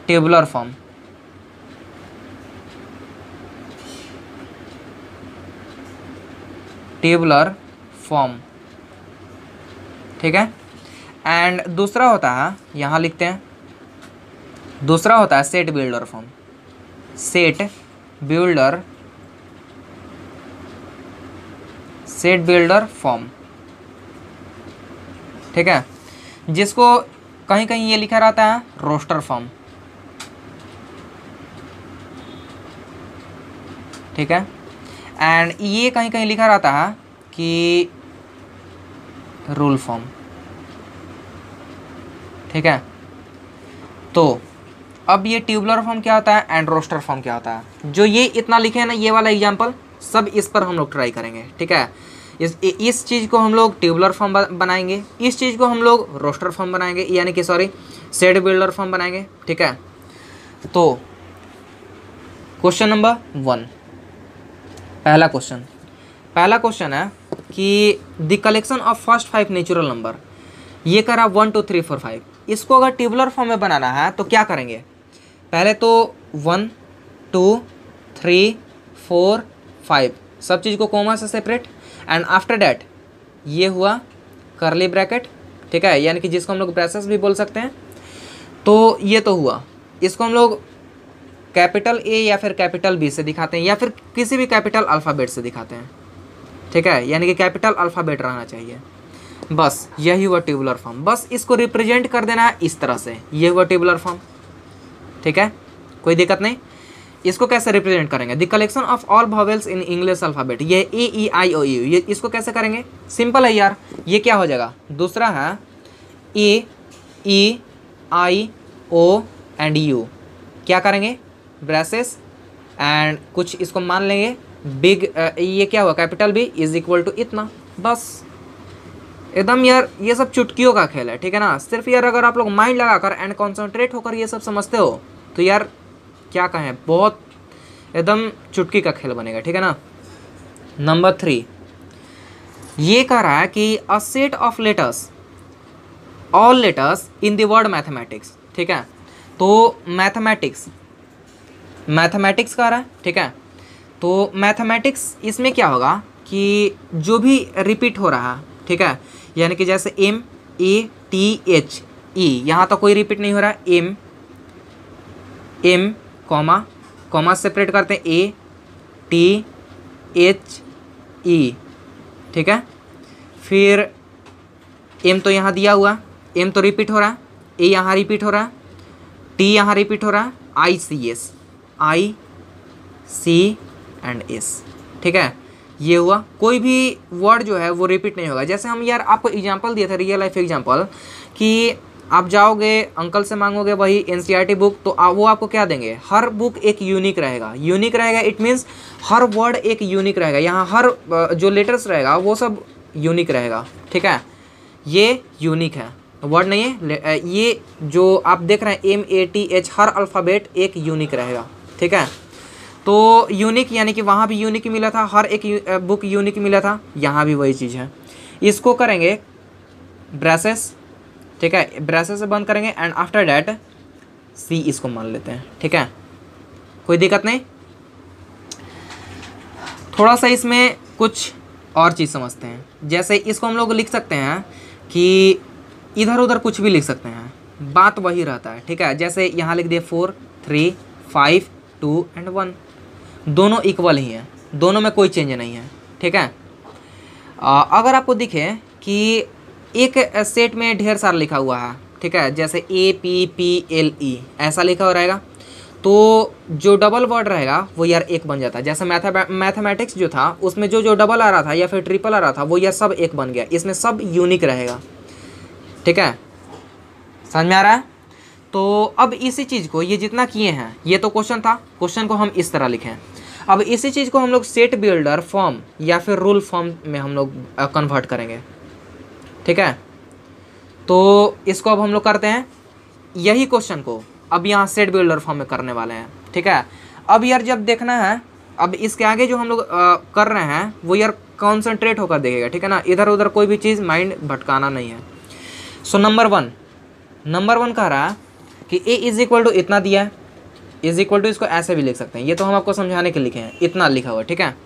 टेबुलर फॉर्म, ठीक है, एंड दूसरा होता है, यहाँ लिखते हैं, दूसरा होता है set builder form, set builder form, ठीक है, जिसको कहीं कहीं ये लिखा रहता है रोस्टर फॉर्म, ठीक है, एंड ये कहीं कहीं लिखा रहता है कि रूल फॉर्म, ठीक है। तो अब ये ट्यूबुलर फॉर्म क्या होता है एंड रोस्टर फॉर्म क्या होता है, जो ये इतना लिखे हैं ना, ये वाला एग्जांपल सब इस पर हम लोग ट्राई करेंगे, ठीक है। इस चीज़ को हम लोग ट्यूबुलर फॉर्म बनाएंगे, इस चीज़ को हम लोग रोस्टर फॉर्म बनाएंगे, यानी कि सॉरी सेट बिल्डर फॉर्म बनाएंगे, ठीक है। तो क्वेश्चन नंबर 1, पहला क्वेश्चन है कि the collection of first 5 natural number, ये करा 1 2 3 4 5। इसको अगर टेबुलर फॉर्म में बनाना है तो क्या करेंगे, पहले तो 1 2 3 4 5 सब चीज़ को कोमा से सेपरेट, एंड आफ्टर डैट ये हुआ करली ब्रैकेट, ठीक है, यानी कि जिसको हम लोग ब्रेसेस भी बोल सकते हैं। तो ये तो हुआ, इसको हम लोग कैपिटल ए या फिर कैपिटल बी से दिखाते हैं, या फिर किसी भी कैपिटल अल्फ़ाबेट से दिखाते हैं, ठीक है, यानी कि कैपिटल अल्फ़ाबेट रहना चाहिए। बस यही हुआ टेबुलर फॉर्म, बस इसको रिप्रेजेंट कर देना है इस तरह से, ये हुआ टेबुलर फॉर्म, ठीक है, कोई दिक्कत नहीं। इसको कैसे रिप्रेजेंट करेंगे, the collection of all vowels in English alphabet, ये ए ई आई ओ यू, ये इसको कैसे करेंगे, सिंपल है यार, ये क्या हो जाएगा, दूसरा है ए E I O and you, क्या करेंगे ब्रेसेस, एंड कुछ इसको मान लेंगे बिग, ये क्या हुआ capital B is equal to इतना, बस एकदम यार ये सब चुटकियों का खेल है, ठीक है ना। सिर्फ यार अगर आप लोग माइंड लगाकर एंड कॉन्सेंट्रेट होकर ये सब समझते हो तो यार क्या कहें, बहुत एकदम चुटकी का खेल बनेगा, ठीक है ना। नंबर 3 ये कह रहा है कि a set of letters, all letters in the word mathematics, ठीक है। तो मैथमेटिक्स कह रहा है, ठीक है। तो मैथमेटिक्स इसमें क्या होगा कि जो भी रिपीट हो रहा है, ठीक है, यानी कि जैसे M A T H E, यहाँ तो कोई रिपीट नहीं हो रहा है, एम कॉमा सेपरेट करते हैं ए टी एच ई, ठीक है। फिर एम तो यहाँ दिया हुआ, एम तो रिपीट हो रहा, ए यहाँ रिपीट हो रहा, टी यहाँ रिपीट हो रहा, I C S, I C and S, ठीक है। ये हुआ, कोई भी वर्ड जो है वो रिपीट नहीं होगा। जैसे हम यार आपको एग्जांपल दिया था, रियल लाइफ एग्जांपल, कि आप जाओगे अंकल से मांगोगे वही एनसीईआरटी बुक, तो वो आपको क्या देंगे, हर बुक एक यूनिक रहेगा। यूनिक रहेगा इट मीन्स हर वर्ड एक यूनिक रहेगा, यहाँ हर जो लेटर्स रहेगा वो सब यूनिक रहेगा, ठीक है। ये यूनिक है, वर्ड नहीं है। ये जो आप देख रहे हैं MATH, हर अल्फ़ाबेट एक यूनिक रहेगा, ठीक है। तो यूनिक यानी कि वहाँ भी यूनिक मिला था, हर एक बुक यूनिक मिला था, यहाँ भी वही चीज़ है। इसको करेंगे ब्रेसेस, ठीक है, ब्रेसेस से बंद करेंगे एंड आफ्टर डैट सी इसको मान लेते हैं, ठीक है, कोई दिक्कत नहीं। थोड़ा सा इसमें कुछ और चीज़ समझते हैं। जैसे इसको हम लोग लिख सकते हैं कि इधर उधर कुछ भी लिख सकते हैं, बात वही रहता है, ठीक है। जैसे यहाँ लिख दिए 4 3 5 2 एंड 1, दोनों इक्वल ही हैं, दोनों में कोई चेंज नहीं है, ठीक है। अगर आपको दिखे कि एक सेट में ढेर सारा लिखा हुआ है, ठीक है, जैसे APPLE ऐसा लिखा हुआ रहेगा, तो जो डबल वर्ड रहेगा वो यार एक बन जाता है। जैसे मैथमेटिक्स जो था उसमें जो डबल आ रहा था या फिर ट्रिपल आ रहा था वो यार सब एक बन गया, इसमें सब यूनिक रहेगा, ठीक है, समझ में आ रहा है। तो अब इसी चीज़ को, ये जितना किए हैं, ये तो क्वेश्चन था, क्वेश्चन को हम इस तरह लिखें। अब इसी चीज़ को हम लोग सेट बिल्डर फॉर्म या फिर रूल फॉर्म में हम लोग कन्वर्ट करेंगे, ठीक है। तो इसको अब हम लोग करते हैं, यही क्वेश्चन को अब यहाँ सेट बिल्डर फॉर्म में करने वाले हैं, ठीक है। अब यार जब देखना है, अब इसके आगे जो हम लोग कर रहे हैं वो यार कॉन्सेंट्रेट होकर देखेगा, ठीक है ना, इधर उधर कोई भी चीज़ माइंड भटकाना नहीं है। सो नंबर वन कह रहा है कि A इज इक्वल टू इतना दिया है, इज इक्वल टू इसको ऐसे भी लिख सकते हैं, ये तो हम आपको समझाने के लिखे हैं, इतना लिखा हुआ, ठीक है।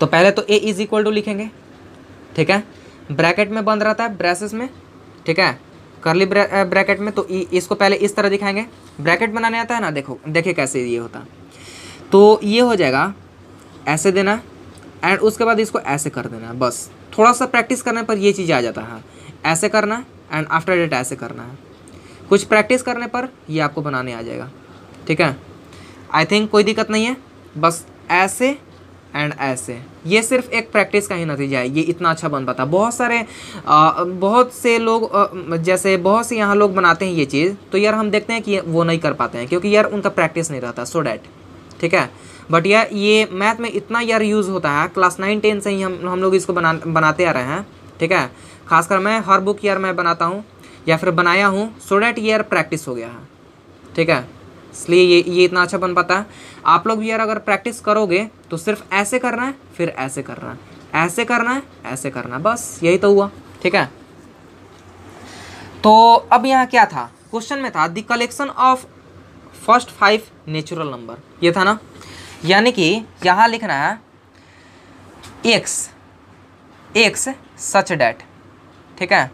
तो पहले तो A इज इक्वल टू लिखेंगे, ठीक है, ब्रैकेट में बंद रहता है, ब्रेसेस में, ठीक है, करली ब्रैकेट में। तो इसको पहले इस तरह दिखाएंगे, ब्रैकेट बनाने आता है ना, देखिए कैसे ये होता। तो ये हो जाएगा, ऐसे देना एंड उसके बाद इसको ऐसे कर देना, बस थोड़ा सा प्रैक्टिस करने पर ये चीज़ आ जाता है। ऐसे करना एंड आफ्टर डेट ऐसे करना है, कुछ प्रैक्टिस करने पर ये आपको बनाने आ जाएगा, ठीक है। आई थिंक कोई दिक्कत नहीं है, बस ऐसे एंड ऐसे, ये सिर्फ एक प्रैक्टिस का ही नतीजा है, ये इतना अच्छा बन पाता है। बहुत से लोग जैसे बहुत से यहाँ लोग बनाते हैं ये चीज़, तो यार हम देखते हैं कि वो नहीं कर पाते हैं क्योंकि यार उनका प्रैक्टिस नहीं रहता, सो डैट, ठीक है। बट यार ये मैथ में इतना यार यूज़ होता है, क्लास 9-10 से ही हम लोग इसको बनाते आ रहे हैं, ठीक है। खासकर मैं हर बुक यार मैं बनाता हूँ या फिर बनाया हूँ, सो डैट यार प्रैक्टिस हो गया है, ठीक है, इसलिए ये इतना अच्छा बन पाता है। आप लोग भी यार अगर प्रैक्टिस करोगे तो सिर्फ ऐसे करना है, फिर ऐसे करना है, ऐसे करना है, ऐसे करना है, बस यही तो हुआ, ठीक है। तो अब यहाँ क्या था, क्वेश्चन में था the collection of first 5 natural number, ये था ना, यानी कि यहाँ लिखना है एक्स सच डैट, ठीक है,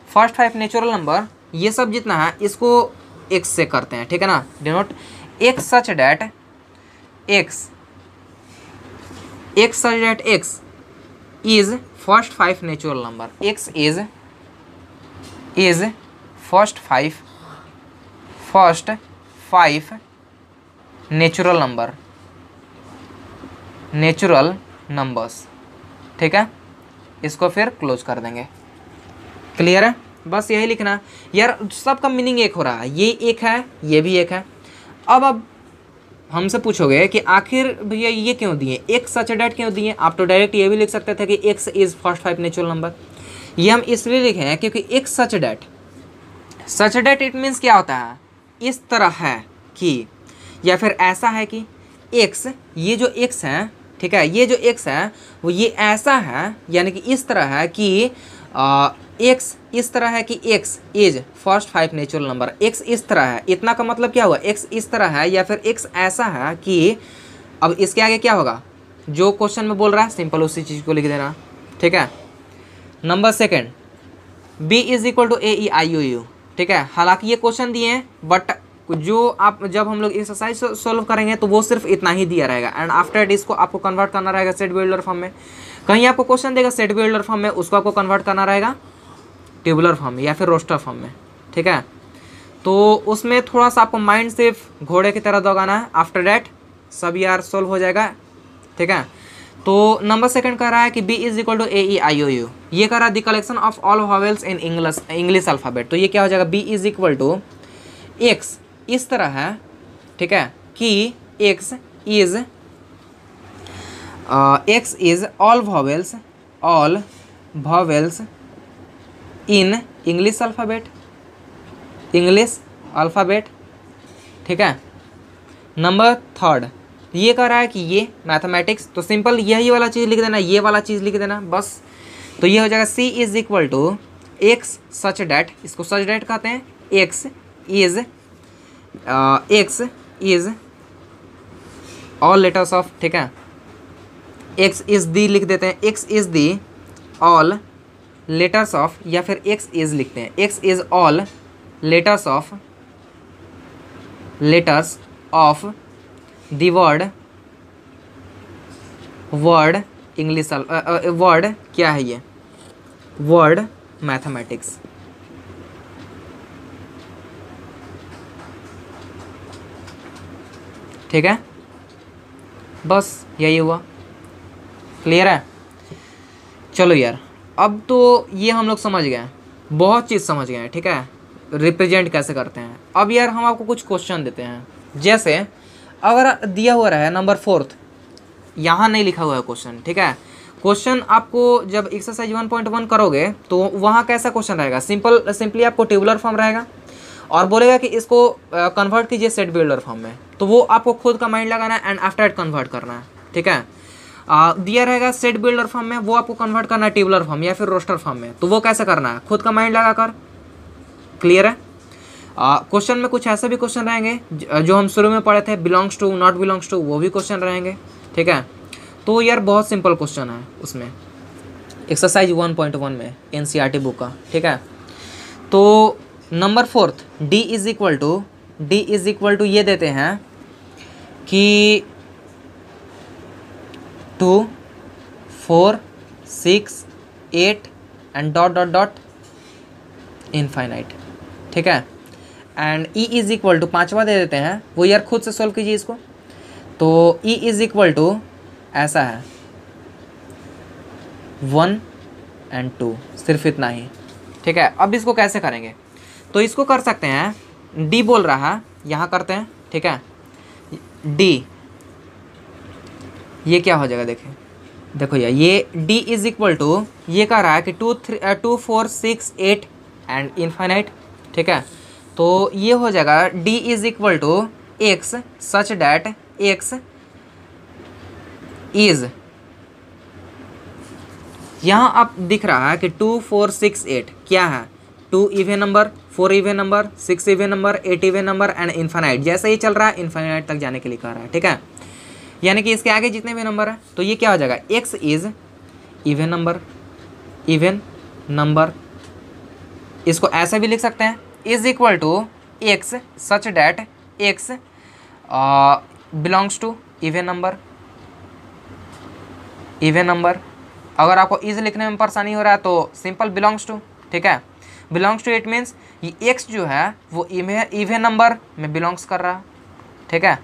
फर्स्ट 5 नेचुरल नंबर ये सब जितना है इसको एक्स से करते हैं, ठीक है ना, denote x such that x such that x is first 5 natural number, x is first 5 natural numbers, ठीक है। इसको फिर क्लोज कर देंगे, क्लियर है, बस यही लिखना यार, सबका मीनिंग एक हो रहा है, ये एक है, ये भी एक है। अब हमसे पूछोगे कि आखिर भैया ये क्यों दिए, एक्स सच डैट क्यों दिए, आप तो डायरेक्ट ये भी लिख सकते थे कि x is first 5 natural number. ये हम इसलिए लिखे हैं क्योंकि x such that it means क्या होता है, इस तरह है कि, या फिर ऐसा है कि एक्स, ये जो एक्स है, ठीक है, ये जो एक्स है वो ये ऐसा है, यानी कि इस तरह है कि एक्स इस तरह है कि x is first 5 natural number, x इस तरह है, इतना का मतलब क्या हुआ, एक्स इस तरह है या फिर एक्स ऐसा है कि, अब इसके आगे क्या होगा, जो क्वेश्चन में बोल रहा है सिंपल उसी चीज़ को लिख देना, ठीक है। Number second, B is equal to AEIOU, ठीक है, हालांकि ये क्वेश्चन दिए हैं बट जो आप जब हम लोग एक्सरसाइज सॉल्व करेंगे तो वो सिर्फ इतना ही दिया रहेगा, एंड आफ्टर इसको आपको कन्वर्ट करना रहेगा सेट बिल्डर फॉर्म में। कहीं आपको क्वेश्चन देगा सेट बिल्डर फॉर्म में, उसको आपको कन्वर्ट करना रहेगा टेबुलर फॉर्म में या फिर रोस्टर फॉर्म में, ठीक है। तो उसमें थोड़ा सा आपको माइंड सिर्फ घोड़े की तरह दौड़ाना है, आफ्टर डैट सब यार सॉल्व हो जाएगा, ठीक है। तो नंबर सेकंड कह रहा है कि B is equal to AEIOU, ये कह रहा है the collection of all vowels in English alphabet. तो ये क्या हो जाएगा, B is equal to X इस तरह है, ठीक है, कि X is all vowels in English alphabet, ठीक है। नंबर थर्ड ये कह रहा है कि ये मैथमेटिक्स, तो सिंपल यही वाला चीज़ लिख देना, ये वाला चीज़ लिख देना बस। तो ये हो जाएगा C is equal to X such that, इसको सच डैट कहते हैं, X is all letters of, ठीक है, X इज दी लिख देते हैं, X is the all letters of, या फिर X इज लिखते हैं, X is all letters of the word English, word क्या है ये, वर्ड मैथमेटिक्स, ठीक है। बस यही हुआ, क्लियर है। चलो यार, अब तो ये हम लोग समझ गए, बहुत चीज़ समझ गए हैं, ठीक है, रिप्रेजेंट कैसे करते हैं। अब यार हम आपको कुछ क्वेश्चन देते हैं, जैसे अगर दिया हुआ रहा है नंबर 4, यहाँ नहीं लिखा हुआ है क्वेश्चन, ठीक है। क्वेश्चन आपको जब एक्सरसाइज 1.1 करोगे तो वहाँ कैसा क्वेश्चन रहेगा, सिंपली आपको टेबुलर फॉर्म रहेगा और बोलेगा कि इसको कन्वर्ट कीजिए सेट बिल्डर फॉर्म में, तो वो आपको खुद का माइंड लगाना है एंड आफ्टर कन्वर्ट करना है, ठीक है। दिया रहेगा सेट बिल्डर फॉर्म में, वो आपको कन्वर्ट करना है टेबुलर फॉर्म या फिर रोस्टर फॉर्म में, तो वो कैसे करना है, खुद का माइंड लगाकर, क्लियर है। क्वेश्चन में कुछ ऐसे भी क्वेश्चन रहेंगे जो हम शुरू में पढ़े थे, belongs to, not belongs to, वो भी क्वेश्चन रहेंगे, ठीक है। तो यार बहुत सिंपल क्वेश्चन है उसमें, एक्सरसाइज 1.1 में NCERT बुक का, ठीक है। तो number 4 D is equal to ये देते हैं कि 2, 4, 6, 8 एंड डॉट इनफाइनाइट, ठीक है। And E is equal to 5वां दे देते हैं, वो यार खुद से सॉल्व कीजिए इसको। तो E इज इक्वल टू ऐसा है 1 एंड 2, सिर्फ इतना ही, ठीक है। अब इसको कैसे करेंगे, तो इसको कर सकते हैं, D बोल रहा है, यहाँ करते हैं, ठीक है। D ये क्या हो जाएगा, देखो यार, ये D इज इक्वल टू ये कह रहा है कि 2, 4, 6, 8 एंड इनफाइनाइट, ठीक है। तो ये हो जाएगा D is equal to X such that X is, यहाँ आप दिख रहा है कि 2, 4, 6, 8 क्या है, 2 even number, 4 even number, 6 even number, 8 even number and infinite, जैसे ही चल रहा है इनफाइनाइट तक जाने के लिए कह रहा है, ठीक है। यानी कि इसके आगे जितने भी नंबर है, तो ये क्या हो जाएगा, X इज इवन नंबर, इसको ऐसे भी लिख सकते हैं, is equal to X such that X belongs to even number. अगर आपको इज लिखने में परेशानी हो रहा है तो सिंपल बिलोंग्स टू, ठीक है। बिलोंग्स टू इट मीन्स ये X जो है वो इवन नंबर में बिलोंग्स कर रहा है, ठीक है,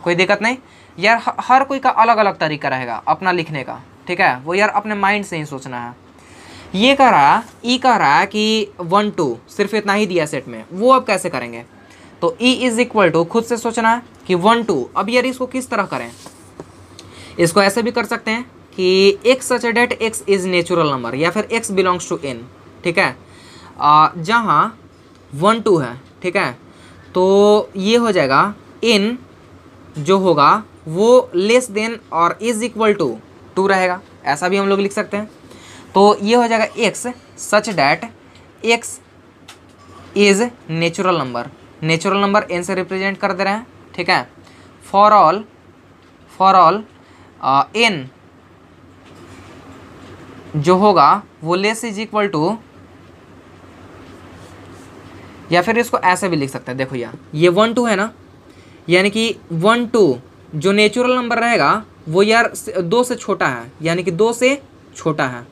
कोई दिक्कत नहीं यार। हर कोई का अलग अलग तरीका रहेगा अपना लिखने का, ठीक है, वो यार अपने माइंड से ही सोचना है। ये कह रहा है कि 1, 2 सिर्फ इतना ही दिया सेट में, वो अब कैसे करेंगे, तो E इज इक्वल टू खुद से सोचना है कि 1, 2। अब यार इसको किस तरह करें, इसको ऐसे भी कर सकते हैं कि X such that X is natural number या फिर X बिलोंग्स टू N, ठीक है। जहाँ 1, 2 है, ठीक है, तो ये हो जाएगा N जो होगा वो लेस देन और इज इक्वल टू 2 रहेगा, ऐसा भी हम लोग लिख सकते हैं। तो ये हो जाएगा X such that X is natural number N से रिप्रेजेंट कर दे रहे हैं, ठीक है। फॉर ऑल N जो होगा वो लेस इज इक्वल टू, या फिर इसको ऐसे भी लिख सकते हैं, देखो यार ये 1 2 है ना, यानी कि 1 2 जो नेचुरल नंबर रहेगा वो यार 2 से छोटा है, यानी कि 2 से छोटा है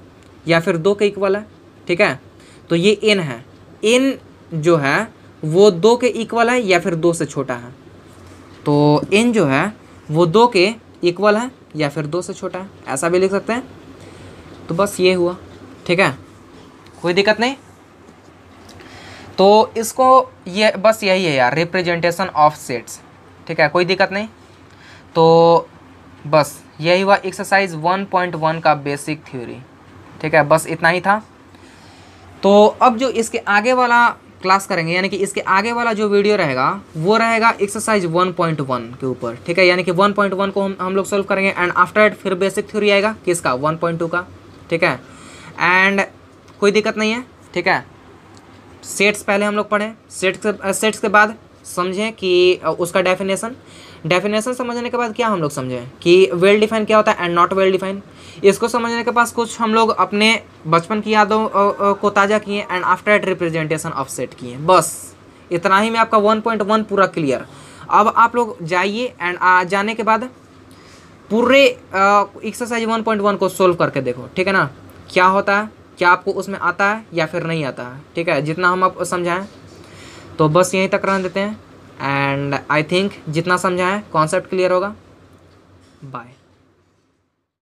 या फिर 2 के इक्वल है, ठीक है। तो ये n है, n जो है वो 2 के इक्वल है या फिर 2 से छोटा है, तो n जो है वो 2 के इक्वल है या फिर 2 से छोटा है, ऐसा भी लिख सकते हैं। तो बस ये हुआ, ठीक है, कोई दिक्कत नहीं। तो इसको ये बस यही है यार, रिप्रेजेंटेशन ऑफ सेट्स, ठीक है, कोई दिक्कत नहीं। तो बस यही हुआ एक्सरसाइज 1.1 का बेसिक थ्योरी, ठीक है, बस इतना ही था। तो अब जो इसके आगे वाला क्लास करेंगे, यानी कि इसके आगे वाला जो वीडियो रहेगा वो रहेगा एक्सरसाइज 1.1 के ऊपर, ठीक है, यानी कि 1.1 को हम लोग सोल्व करेंगे एंड आफ्टर दैट फिर बेसिक थ्योरी आएगा किसका, 1.2 का, ठीक है। एंड कोई दिक्कत नहीं है, ठीक है। सेट्स पहले हम लोग पढ़ें, सेट्स के बाद समझें कि उसका डेफिनेशन समझने के बाद क्या हम लोग समझें कि वेल डिफाइन क्या होता है एंड नॉट वेल डिफाइन। इसको समझने के पास कुछ हम लोग अपने बचपन की यादों को ताज़ा किए and after that representation of set किए। बस इतना ही में आपका 1.1 पूरा क्लियर। अब आप लोग जाइए एंड जाने के बाद पूरे एक्सरसाइज 1.1 को सोल्व करके देखो, ठीक है ना, क्या होता है, क्या आपको उसमें आता है या फिर नहीं आता है, ठीक है, जितना हम आपको समझाएं। तो बस यहीं तक रहने देते हैं एंड आई थिंक जितना समझाएं कॉन्सेप्ट क्लियर होगा। बाय।